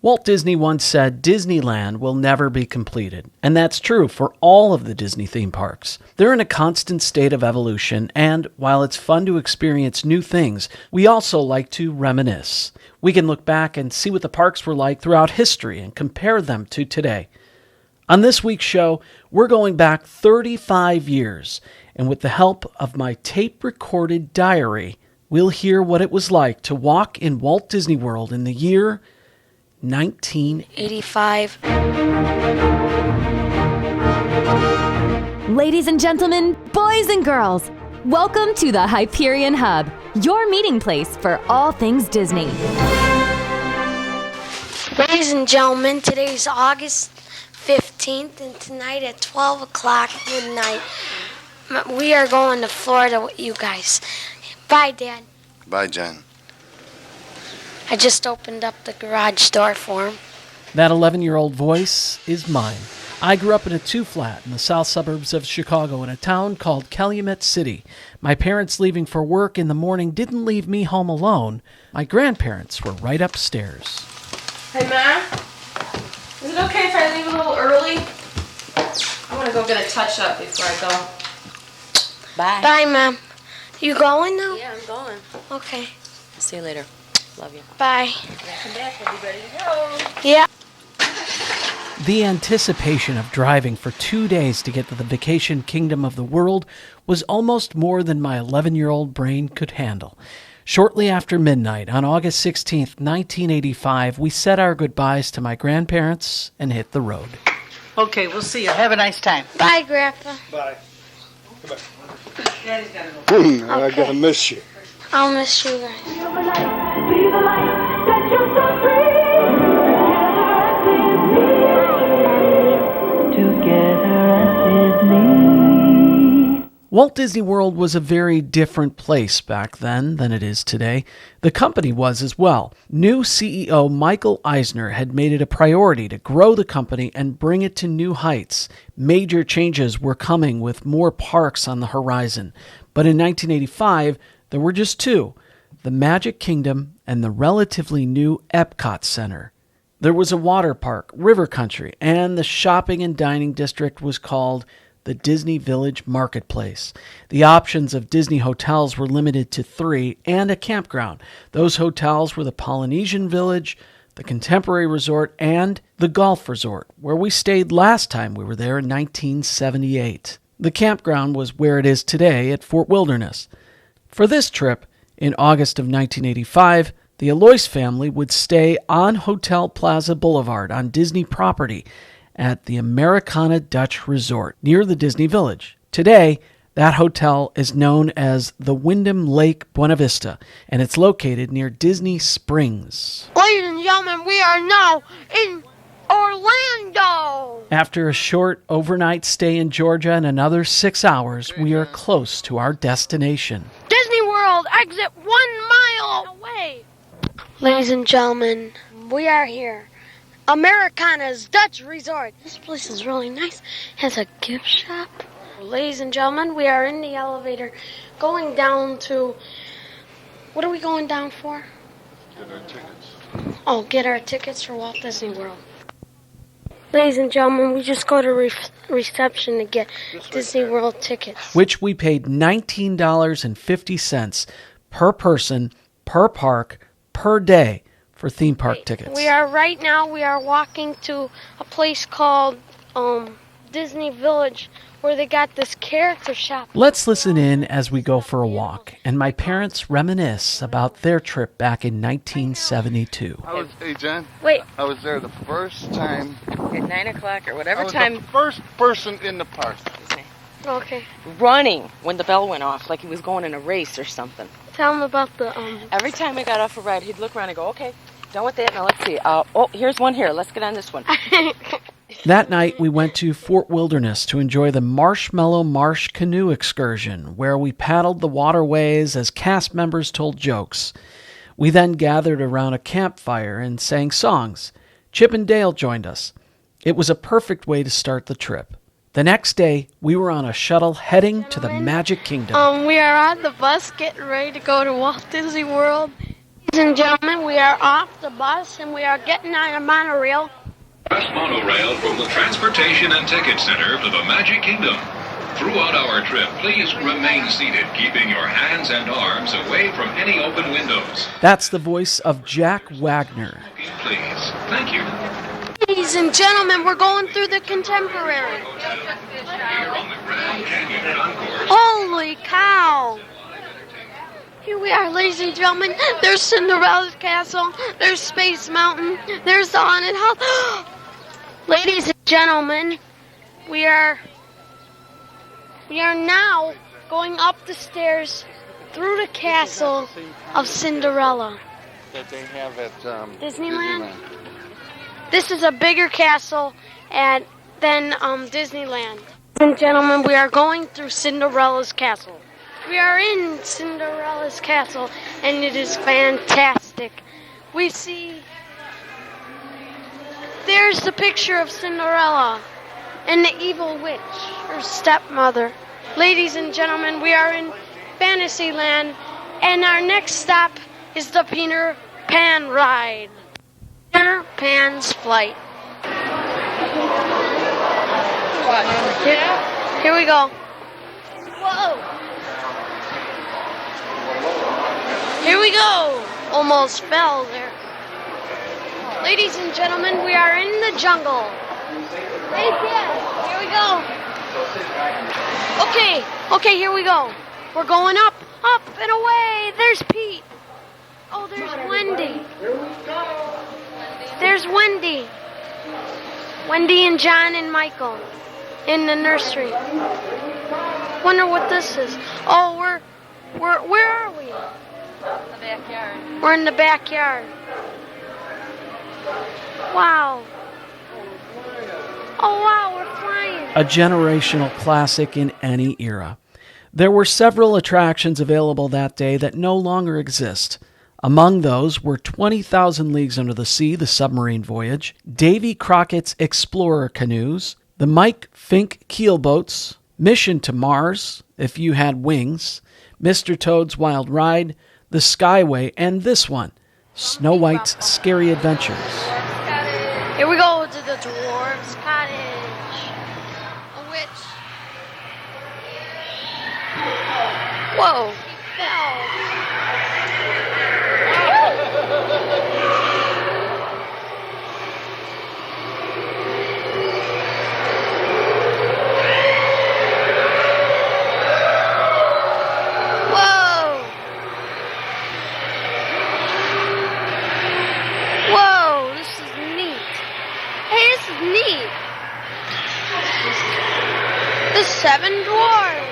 Walt Disney once said Disneyland will never be completed, and that's true for all of the Disney theme parks. They're in a constant state of evolution, and while it's fun to experience new things, we also like to reminisce. We can look back and see what the parks were like throughout history and compare them to today. On this week's show, we're going back 35 years, and with the help of my tape-recorded diary, we'll hear what it was like to walk in Walt Disney World in the year 1985. Ladies and gentlemen, boys and girls, welcome to the Hyperion Hub, your meeting place for all things Disney. Ladies and gentlemen, today's August 15th, and tonight at 12 o'clock midnight, we are going to Florida with you guys. Bye, Dad. Bye, Jen. I just opened up the garage door for him. That 11-year-old voice is mine. I grew up in a two-flat in the south suburbs of Chicago in a town called Calumet City. My parents leaving for work in the morning didn't leave me home alone. My grandparents were right upstairs. Hey, Ma, is it okay if I leave a little early? I want to go get a touch-up before I go. Bye. Bye, Mom. You going now? Yeah, I'm going. Okay. See you later. Love you. Bye. Come back, we'll be ready to go. Yeah. The anticipation of driving for 2 days to get to the vacation kingdom of the world was almost more than my 11-year-old brain could handle. Shortly after midnight on August 16th, 1985, we said our goodbyes to my grandparents and hit the road. Okay, we'll see you. Have a nice time. Bye, Grandpa. Bye. Daddy's gotta go. I gotta miss you. I'll miss you guys. Walt Disney World was a very different place back then than it is today. The company was as well. New CEO Michael Eisner had made it a priority to grow the company and bring it to new heights. Major changes were coming with more parks on the horizon. But in 1985, there were just two, the Magic Kingdom and the relatively new Epcot Center. There was a water park, River Country, and the shopping and dining district was called the Disney Village Marketplace. The options of Disney hotels were limited to 3 and a campground. Those hotels were the Polynesian Village, the Contemporary Resort, and the Golf Resort, where we stayed last time we were there in 1978. The campground was where it is today at Fort Wilderness. For this trip, in August of 1985, the Alois family would stay on Hotel Plaza Boulevard on Disney property at the Americana Dutch Resort near the Disney Village. Today, that hotel is known as the Wyndham Lake Buena Vista, and it's located near Disney Springs. Ladies and gentlemen, we are now in Orlando. After a short overnight stay in Georgia and another 6 hours, we are close to our destination. Disney World, exit 1 mile away. Ladies and gentlemen, we are here. Americana's Dutch Resort. This place is really nice. Has a gift shop. Ladies and gentlemen, we are in the elevator going down to... What are we going down for? Get our tickets. Oh, get our tickets for Walt Disney World. Ladies and gentlemen, we just go to reception to get Disney World tickets. Which we paid $19.50 per person, per park, per day for theme park tickets. We are walking to a place called Disney Village where they got this character shop. Let's listen in as we go for a walk, and my parents reminisce about their trip back in 1972. Hey, Jen. Wait. I was there the first time. At 9 o'clock or I whatever was time. the first person in the park. Okay. Running when the bell went off, like he was going in a race or something. Tell them about the Every time I got off a ride, he'd look around and go, okay, done with that. Now let's see. Here's one here. Let's get on this one. That night, we went to Fort Wilderness to enjoy the Marshmallow Marsh canoe excursion, where we paddled the waterways as cast members told jokes. We then gathered around a campfire and sang songs. Chip and Dale joined us. It was a perfect way to start the trip. The next day, we were on a shuttle heading to the Magic Kingdom. We are on the bus getting ready to go to Walt Disney World. Ladies and gentlemen, we are off the bus and we are getting on a monorail. Bus monorail from the Transportation and Ticket Center to the Magic Kingdom. Throughout our trip, please remain seated, keeping your hands and arms away from any open windows. That's the voice of Jack Wagner. Please. Thank you. Ladies and gentlemen, we're going through the Contemporary. Here on the Grand Canyon Concourse. Holy cow! Here we are, ladies and gentlemen. There's Cinderella's Castle. There's Space Mountain. There's the Haunted House. Ladies and gentlemen, we are now going up the stairs through the castle of Cinderella. That they have at Disneyland? This is a bigger castle than Disneyland. Ladies and gentlemen, we are going through Cinderella's castle. We are in Cinderella's castle, and it is fantastic. We see... There's the picture of Cinderella and the evil witch, her stepmother. Ladies and gentlemen, we are in Fantasyland, and our next stop is the Peter Pan ride. Peter Pan's flight. Here we go. Whoa! Here we go. Almost fell there. Ladies and gentlemen, we are in the jungle. Hey, yeah, here we go. Okay, here we go. We're going up and away. There's Pete. Oh, there's Wendy. There's Wendy. Wendy and John and Michael in the nursery. Wonder what this is. Oh, where are we? The backyard. We're in the backyard. Wow. Oh, wow, we're flying. A generational classic in any era. There were several attractions available that day that no longer exist. Among those were 20,000 Leagues Under the Sea, the submarine voyage, Davy Crockett's Explorer canoes, the Mike Fink keelboats, Mission to Mars, If You Had Wings, Mr. Toad's Wild Ride, the Skyway, and this one, Snow White's Scary Adventures. Here we go to the Dwarf's Cottage. A witch. Whoa. Whoa, this is neat. Hey, this is neat. The Seven Dwarfs.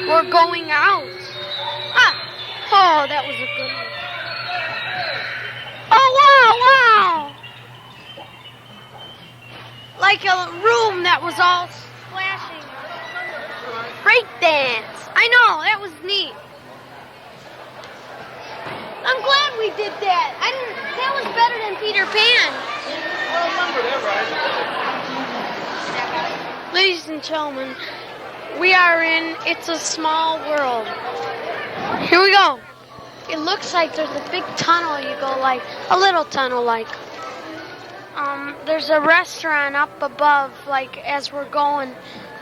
We're going out. Oh, that was a good one. Oh, wow. Like a room that was all splashing. Break dance. I know, that was neat. I'm glad we did that. That was better than Peter Pan. I remember that, right? Ladies and gentlemen, we are in It's a Small World. Here we go. It looks like there's a big tunnel you go like, a little tunnel like. There's a restaurant up above, like, as we're going,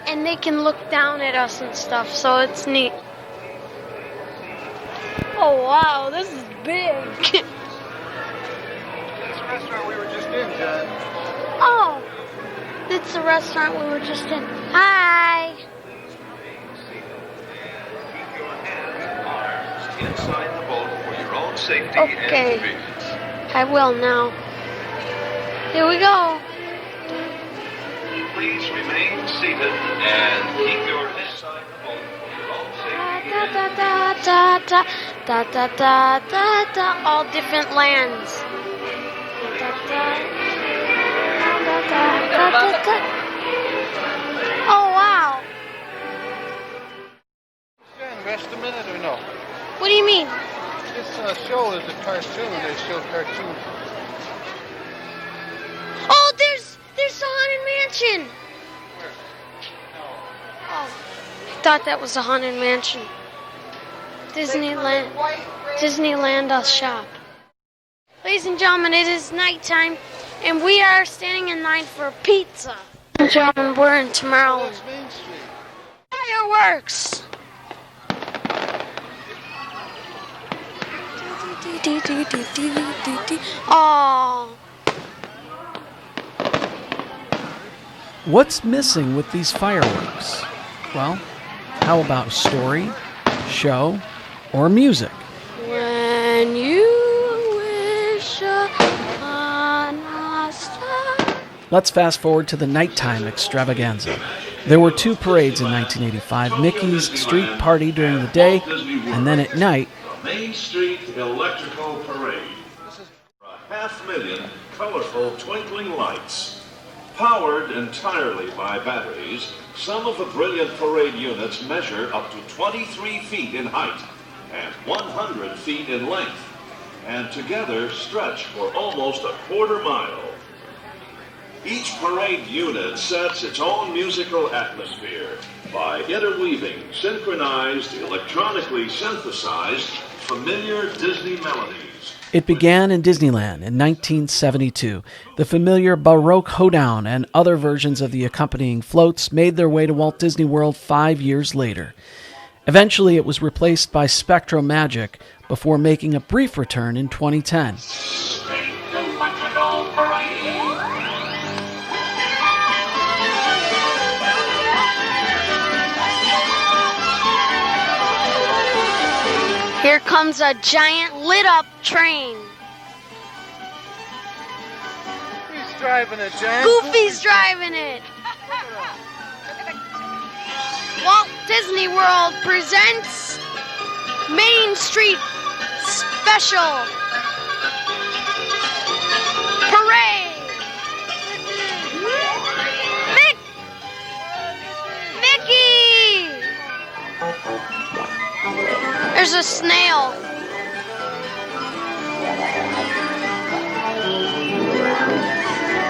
and they can look down at us and stuff, so it's neat. Oh, wow, this is big. That's the restaurant we were just in, John. Oh, it's the restaurant we were just in. Hi. Inside the boat for your own safety Okay. and convenience. I will now. Here we go. Please remain seated and keep your head inside the boat for your own safety Da and da da da da da da da da. All different lands. Da da da da da da da. Oh wow! John, rest a minute or no? What do you mean? This show is a cartoon. They show cartoons. Oh, there's the Haunted Mansion. Where? Oh. thought that was a haunted mansion. Disneyland shop. Ladies and gentlemen, it is nighttime, and we are standing in line for pizza. Ladies and gentlemen, we're in Tomorrowland. Fireworks! Oh. What's missing with these fireworks? Well, how about a story, show, or music? When you wish upon a star. Let's fast forward to the nighttime extravaganza. There were 2 parades in 1985, Mickey's Street Party during the day, and then at night, Main Street Electrical Parade. A 500,000 colorful twinkling lights. Powered entirely by batteries, some of the brilliant parade units measure up to 23 feet in height and 100 feet in length, and together stretch for almost a quarter mile. Each parade unit sets its own musical atmosphere by interweaving synchronized, electronically synthesized, familiar Disney melodies. it began in Disneyland in 1972. The familiar Baroque hoedown and other versions of the accompanying floats made their way to Walt Disney World 5 years later. Eventually, it was replaced by Spectro Magic before making a brief return in 2010. Here comes a giant lit-up train. Who's driving it, Jan? Goofy's driving it. Walt Disney World presents Main Street Special Parade. Mickey! There's a snail.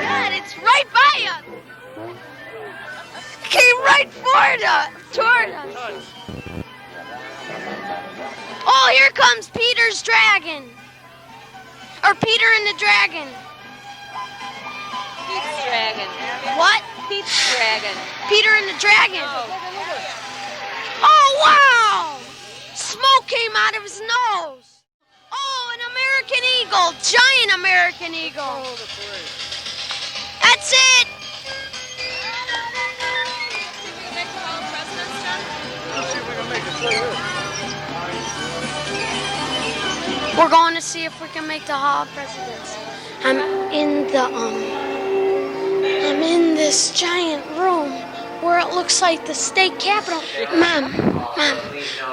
God, it's right by us. Came right toward us. Oh, here comes Peter's dragon. Or Peter and the dragon. Pete's dragon. What? Pete's dragon. Peter and the dragon. Oh, wow! Smoke came out of his nose. Oh, an American eagle. Giant American eagle. That's it. Let's see if we can make it through here. We're going to see if we can make the Hall of Presidents. I'm in this giant room where it looks like the state capitol. Mom,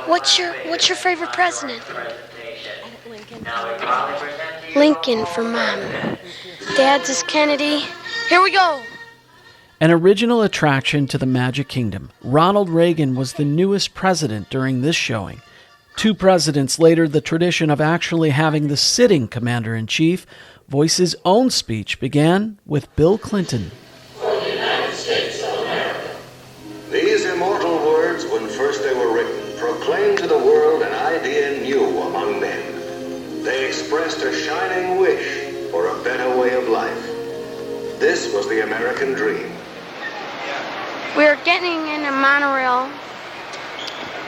what's your favorite president? Lincoln for Mom. Dad's is Kennedy. Here we go. An original attraction to the Magic Kingdom, Ronald Reagan was the newest president during this showing. 2 presidents later, the tradition of actually having the sitting commander-in-chief voice his own speech began with Bill Clinton. These immortal words, when first they were written, proclaimed to the world an idea new among men. They expressed a shining wish for a better way of life. This was the American dream. We're getting in a monorail,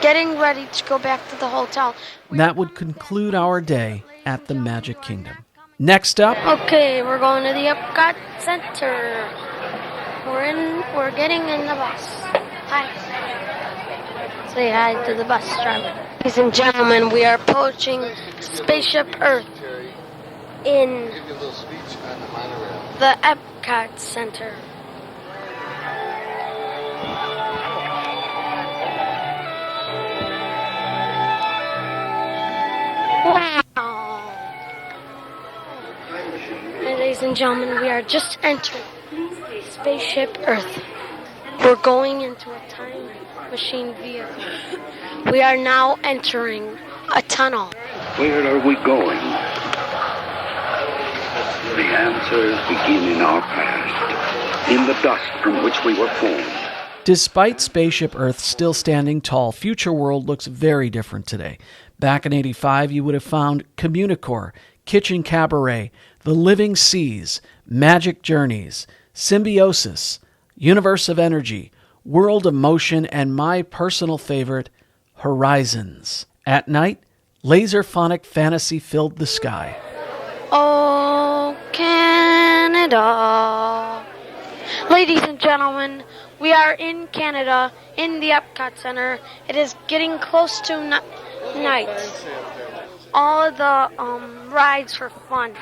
getting ready to go back to the hotel. That would conclude our day at the Magic Kingdom. Next up, Okay, we're going to the Epcot Center. We're getting in the bus. Hi. Say hi to the bus driver. Ladies and gentlemen, we are approaching Spaceship Earth in Give you a little speech on the monorail. the Epcot Center. Wow. Ladies and gentlemen, we are just entering Spaceship Earth. We're going into a time machine vehicle. We are now entering a tunnel. Where are we going? The answers begin in our past, in the dust from which we were formed. Despite Spaceship Earth still standing tall, Future World looks very different today. Back in '85, you would have found Communicore, Kitchen Cabaret, The Living Seas, Magic Journeys, Symbiosis, Universe of Energy, World of Motion, and my personal favorite, Horizons. At night, laser-phonic fantasy filled the sky. Oh, Canada. Ladies and gentlemen, we are in Canada, in the Epcot Center. It is getting close to night. All of the rides for fun.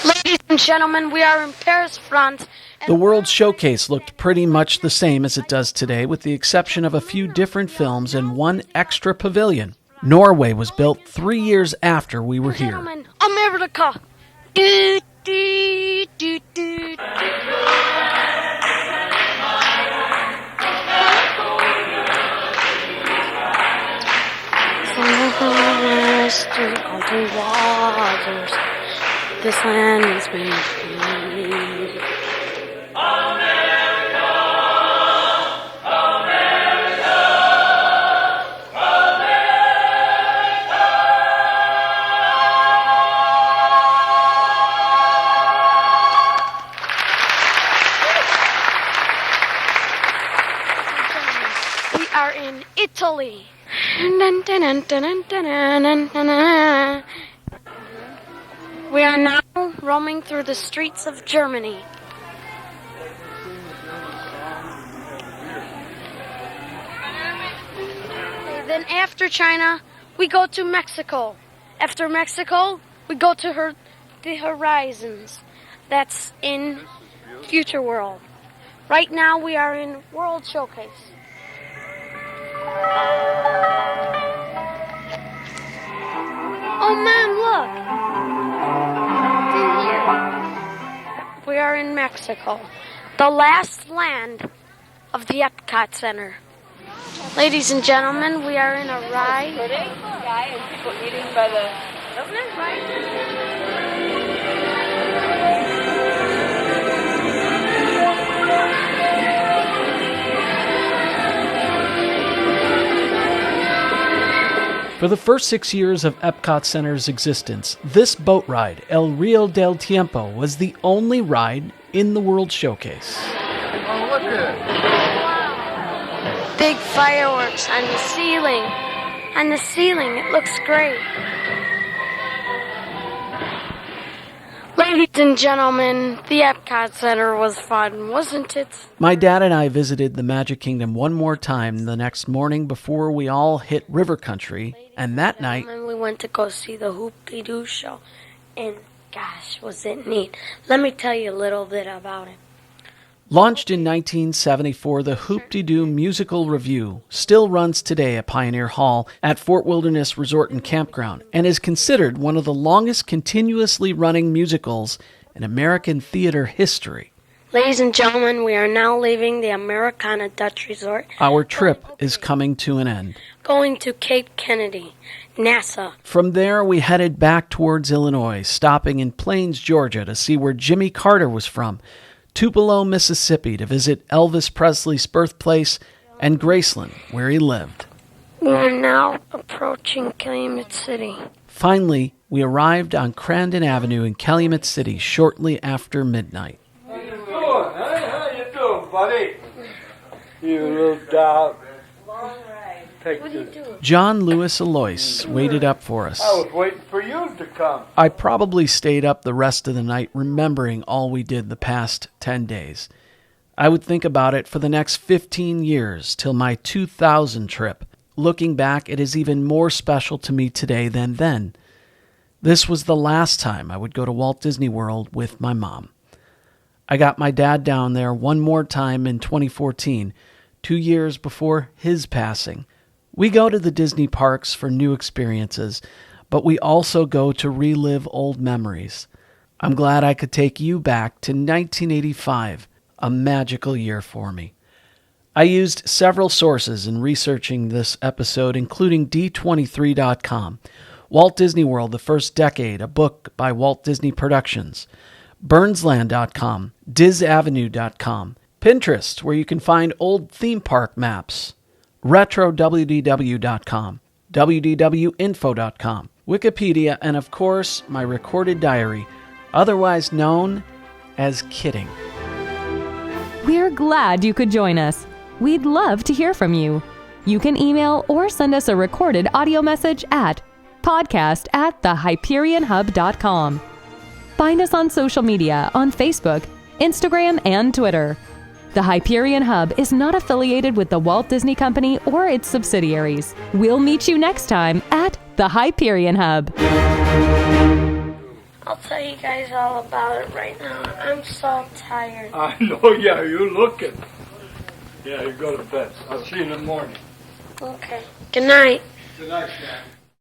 Ladies and gentlemen, we are in Paris, France. The World Showcase looked pretty much the same as it does today, with the exception of a few different films and one extra pavilion. Norway was built 3 years after we were here. Gentlemen, America. Do, do, do, do. Western country waters, this land is made free. America, America, America. We are in Italy. We are now roaming through the streets of Germany. Then after China, we go to Mexico. After Mexico, we go to the Horizons. That's in Future World. Right now, we are in World Showcase. Oh, Mom, look! In here. We are in Mexico, the last land of the Epcot Center. Ladies and gentlemen, we are in a ride. Guy and people eating by the... Doesn't it? Right? For the first 6 years of Epcot Center's existence, this boat ride, El Rio del Tiempo, was the only ride in the World Showcase. Oh, look at it. Big fireworks on the ceiling. On the ceiling, it looks great. Ladies and gentlemen, the Epcot Center was fun, wasn't it? My dad and I visited the Magic Kingdom one more time the next morning before we all hit River Country, and that night... we went to go see the Hoop-Dee-Doo show, and gosh, was it neat. Let me tell you a little bit about it. Launched in 1974, the Hoop-Dee-Doo Musical Revue still runs today at Pioneer Hall at Fort Wilderness Resort and Campground and is considered one of the longest continuously running musicals in American theater history. Ladies and gentlemen, we are now leaving the Americana Dutch Resort. Our trip is coming to an end. Going to Cape Kennedy, NASA. From there, we headed back towards Illinois, stopping in Plains, Georgia to see where Jimmy Carter was from, Tupelo, Mississippi to visit Elvis Presley's birthplace, and Graceland, where he lived. We are now approaching Calumet City. Finally, we arrived on Crandon Avenue in Calumet City shortly after midnight. How you doing, huh? How you doing, buddy? You little dog. What are you doing? John Lewis Alois waited up for us. I was waiting for you to come. I probably stayed up the rest of the night remembering all we did the past 10 days. I would think about it for the next 15 years till my 2000 trip. Looking back, it is even more special to me today than then. This was the last time I would go to Walt Disney World with my mom. I got my dad down there one more time in 2014, 2 years before his passing. We go to the Disney parks for new experiences, but we also go to relive old memories. I'm glad I could take you back to 1985, a magical year for me. I used several sources in researching this episode, including D23.com, Walt Disney World, The First Decade, a book by Walt Disney Productions, Burnsland.com, DizAvenue.com, Pinterest, where you can find old theme park maps. RetroWDW.com, WDWinfo.com, Wikipedia, and of course, my recorded diary, otherwise known as Kidding. We're glad you could join us. We'd love to hear from you. You can email or send us a recorded audio message at podcast@thehyperionhub.com. Find us on social media on Facebook, Instagram, and Twitter. The Hyperion Hub is not affiliated with the Walt Disney Company or its subsidiaries. We'll meet you next time at the Hyperion Hub. I'll tell you guys all about it right now. I'm so tired. I know, yeah, you're looking. Yeah, you go to bed. I'll see you in the morning. Okay. Good night. Good night, Dad.